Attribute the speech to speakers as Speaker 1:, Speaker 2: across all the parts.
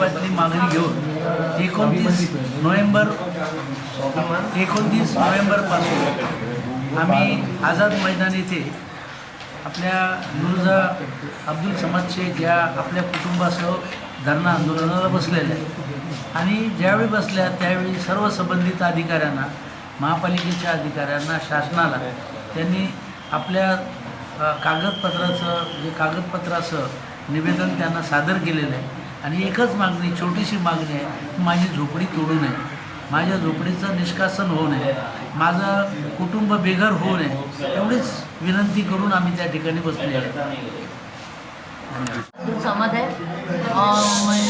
Speaker 1: संदर्भातली मागणी घेऊन 29 नोव्हेंबरपासून आम्ही आझाद मैदान येथे आपल्या मिर्झा अब्दुल समद शेख या आपल्या कुटुंबासह धरणं आंदोलनाला बसलेल्या आहेत आणि ज्यावेळी बसल्या त्यावेळी सर्व संबंधित अधिकाऱ्यांना, महापालिकेच्या अधिकाऱ्यांना, शासनाला त्यांनी आपल्या कागदपत्रासह निवेदन त्यांना सादर केलेलं आहे आणि एकच मागणी, छोटीशी मागणी आहे की माझी झोपडी तोडू नये, माझ्या झोपडीचं निष्कासन होऊ नये, माझं कुटुंब बेघर होऊ नये, एवढीच विनंती करून आम्ही त्या ठिकाणी बसले आहे।
Speaker 2: समझ है और मैं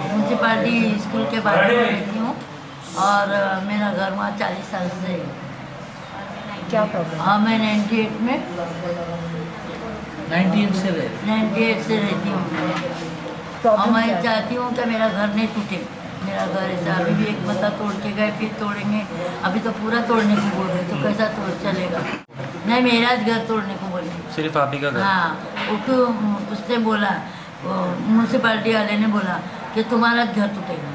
Speaker 2: म्यूनसिपालिटी स्कूल के बारे में रहती हूँ और मेरा घर वहाँ 40 साल से है।
Speaker 3: क्या प्रॉब्लम?
Speaker 2: हाँ, मैं 98 में
Speaker 1: 98 से
Speaker 2: रहती हूँ और मैं चाहती हूँ कि मेरा घर नहीं टूटे। मेरा घर ऐसा अभी भी एक बंदा तोड़ के गए, फिर तोड़ेंगे, अभी तो पूरा तोड़ने को बोल रहे, तो कैसा तोड़ चलेगा? नहीं, मेरा घर तोड़ने को बोले,
Speaker 4: सिर्फ आप ही का घर?
Speaker 2: हाँ, उसने बोला, म्यूनसिपालिटी वाले ने बोला कि तुम्हारा घर टूटेगा,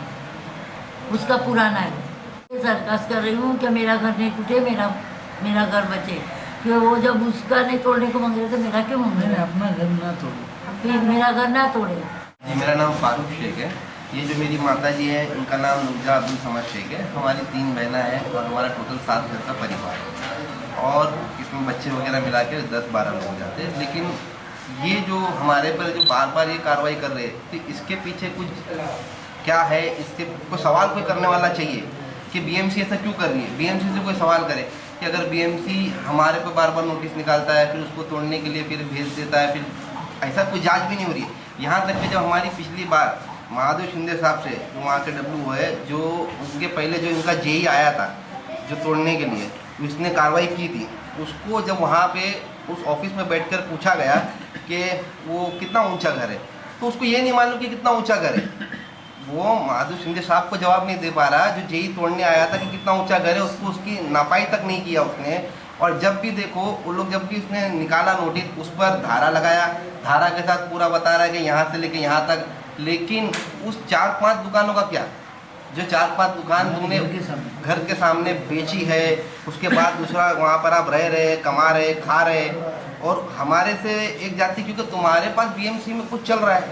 Speaker 2: उसका पुराना है। सरकार कर रही हूँ कि मेरा घर नहीं टूटे, मेरा घर बचे, कि वो जब उसका नहीं तोड़ने को मांग रहे तो मेरा क्यों मांग रहे?
Speaker 1: अपना घर ना तोड़ो,
Speaker 2: फिर मेरा घर ना तोड़े।
Speaker 5: जी, मेरा नाम फारूक शेख है। ये जो मेरी माता जी है, इनका नाम मिर्ज़ा अब्दुल समद शेख है। हमारी 3 बहना है और हमारा टोटल 7 घर का परिवार है और इसमें बच्चे वगैरह मिला के 10-12 लोग हो जाते हैं। लेकिन ये जो हमारे पर जो बार बार ये कार्रवाई कर रहे हैं, तो इसके पीछे कुछ क्या है, इसके कोई सवाल कोई करने वाला चाहिए कि बीएमसी ऐसा क्यों कर रही है। बीएमसी से कोई सवाल करे कि अगर बीएमसी हमारे पर बार बार नोटिस निकालता है, फिर उसको तोड़ने के लिए फिर भेज देता है, फिर ऐसा कोई जांच भी नहीं हो रही है। यहाँ तक कि जब हमारी पिछली बार महादेव शिंदे साहब से, जो वहाँ के डब्ल्यू है, जो उसके पहले जो इनका जेई आया था जो तोड़ने के लिए, उसने कार्रवाई की थी, उसको जब वहाँ पे उस ऑफिस में बैठकर पूछा गया कि वो कितना ऊंचा घर है, तो उसको ये नहीं मालूम कि कितना ऊंचा घर है। वो महादेव शिंदे साहब को जवाब नहीं दे पा रहा जो जेई तोड़ने आया था कि कितना ऊंचा घर है, उसको उसकी नापाई तक नहीं किया उसने। और जब भी देखो वो लोग, जब भी उसने निकाला नोटिस, उस पर धारा लगाया, धारा के साथ पूरा बता रहा है कि यहाँ से लेके यहाँ तक। लेकिन उस 4-5 दुकानों का क्या, जो 4-5 दुकान तुमने घर के सामने बेची है, उसके बाद दूसरा वहाँ पर आप रह रहे, कमा रहे, खा रहे, और हमारे से एक जाति, क्योंकि तुम्हारे पास बीएमसी में कुछ चल रहा है,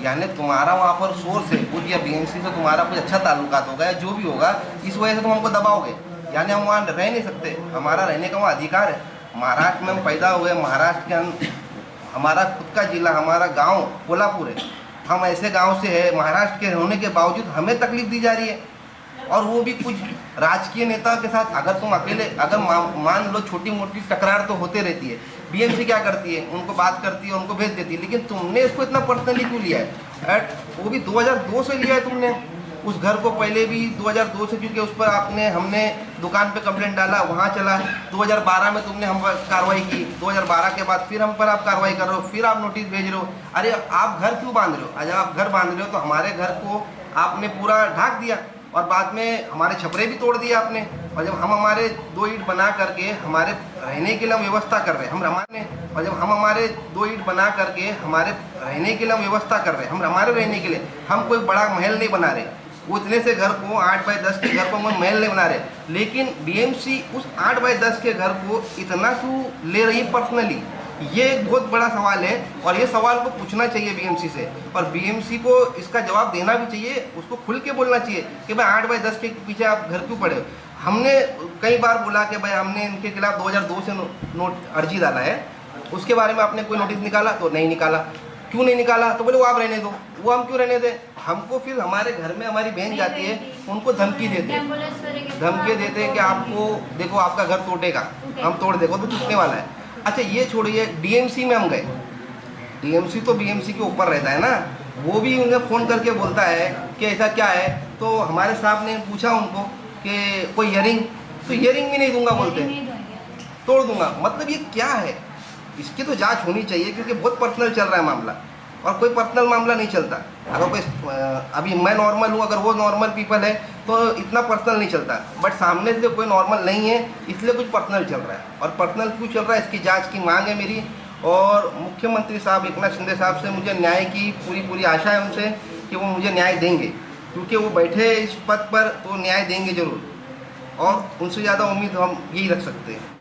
Speaker 5: यानी तुम्हारा वहाँ पर सोर्स है खुद, या बीएमसी से तुम्हारा कुछ अच्छा ताल्लुकात होगा, जो भी होगा, इस वजह से तुम हमको दबाओगे, यानी हम वहाँ रह नहीं सकते। हमारा रहने का वहाँ अधिकार है। महाराष्ट्र में हम पैदा हुए, महाराष्ट्र के हमारा खुद का जिला, हमारा गाँव कोल्हापुर है, हम ऐसे गांव से है, महाराष्ट्र के होने के बावजूद हमें तकलीफ दी जा रही है, और वो भी कुछ राजकीय नेता के साथ। अगर तुम अकेले, अगर मान लो छोटी मोटी टकरार तो होते रहती है, बीएमसी क्या करती है, उनको बात करती है, उनको भेज देती है, लेकिन तुमने इसको इतना पर्सनली क्यों लिया है? वो भी 2002 से लिया है तुमने उस घर को, पहले भी 2002 से, क्योंकि उस पर हमने दुकान पे कंप्लेंट डाला, वहाँ चला। 2012 में तुमने हम पर कार्रवाई की, 2012 के बाद फिर हम पर आप कार्रवाई कर रहे हो, फिर आप नोटिस भेज रहे हो। अरे आप घर क्यों बांध रहे हो? जब आप घर बांध रहे हो तो हमारे घर को आपने पूरा ढाक दिया और बाद में हमारे छपरे भी तोड़ दिए आपने। और जब हम हमारे 2 ईंट बना करके हमारे रहने के लिए हम व्यवस्था कर रहे हैं, और जब हम हमारे 2 ईंट बना करके हमारे रहने के लिए हम व्यवस्था कर रहे हैं, हम हमारे रहने के लिए, हम कोई बड़ा महल नहीं बना रहे, वो इतने से घर को 8 बाई 10 के घर को हम महल नहीं बना रहे, लेकिन बीएमसी उस 8 बाई 10 के घर को इतना क्यों ले रही है पर्सनली? ये एक बहुत बड़ा सवाल है और ये सवाल को पूछना चाहिए बीएमसी से, और बीएमसी को इसका जवाब देना भी चाहिए, उसको खुल के बोलना चाहिए कि भाई 8 बाई 10 के पीछे आप घर क्यों पड़े हो। हमने कई बार बोला कि भाई हमने इनके खिलाफ 2002 से अर्जी डाला है, उसके बारे में आपने कोई नोटिस निकाला? तो नहीं निकाला। क्यों नहीं निकाला? तो बोले वो आप रहने दो। वो हम क्यों रहने दें? हमको फिर हमारे घर में हमारी बहन जाती है, उनको धमकी देते हैं कि आपको देखो आपका घर टूटेगा, हम तोड़ देखो तो टूटने वाला है। अच्छा ये छोड़िए, डीएमसी में हम गए, डीएमसी तो बीएमसी के ऊपर रहता है ना, वो भी उन्हें फ़ोन करके बोलता है कि ऐसा क्या है। तो हमारे साहब ने पूछा उनको कि कोई हियरिंग, तो हियरिंग भी नहीं दूंगा बोलते, तोड़ दूंगा। मतलब ये क्या है? इसकी तो जांच होनी चाहिए, क्योंकि बहुत पर्सनल चल रहा है मामला, और कोई पर्सनल मामला नहीं चलता। अगर कोई, अभी मैं नॉर्मल हूँ, अगर वो नॉर्मल पीपल है तो इतना पर्सनल नहीं चलता, बट सामने से कोई नॉर्मल नहीं है, इसलिए कुछ पर्सनल चल रहा है। और पर्सनल क्यों चल रहा है, इसकी जांच की मांग है मेरी, और मुख्यमंत्री साहब एकनाथ शिंदे साहब से मुझे न्याय की पूरी आशा है उनसे कि वो मुझे न्याय देंगे, क्योंकि वो बैठे इस पद पर तो न्याय देंगे ज़रूर, और उनसे ज़्यादा उम्मीद हम यही रख सकते हैं।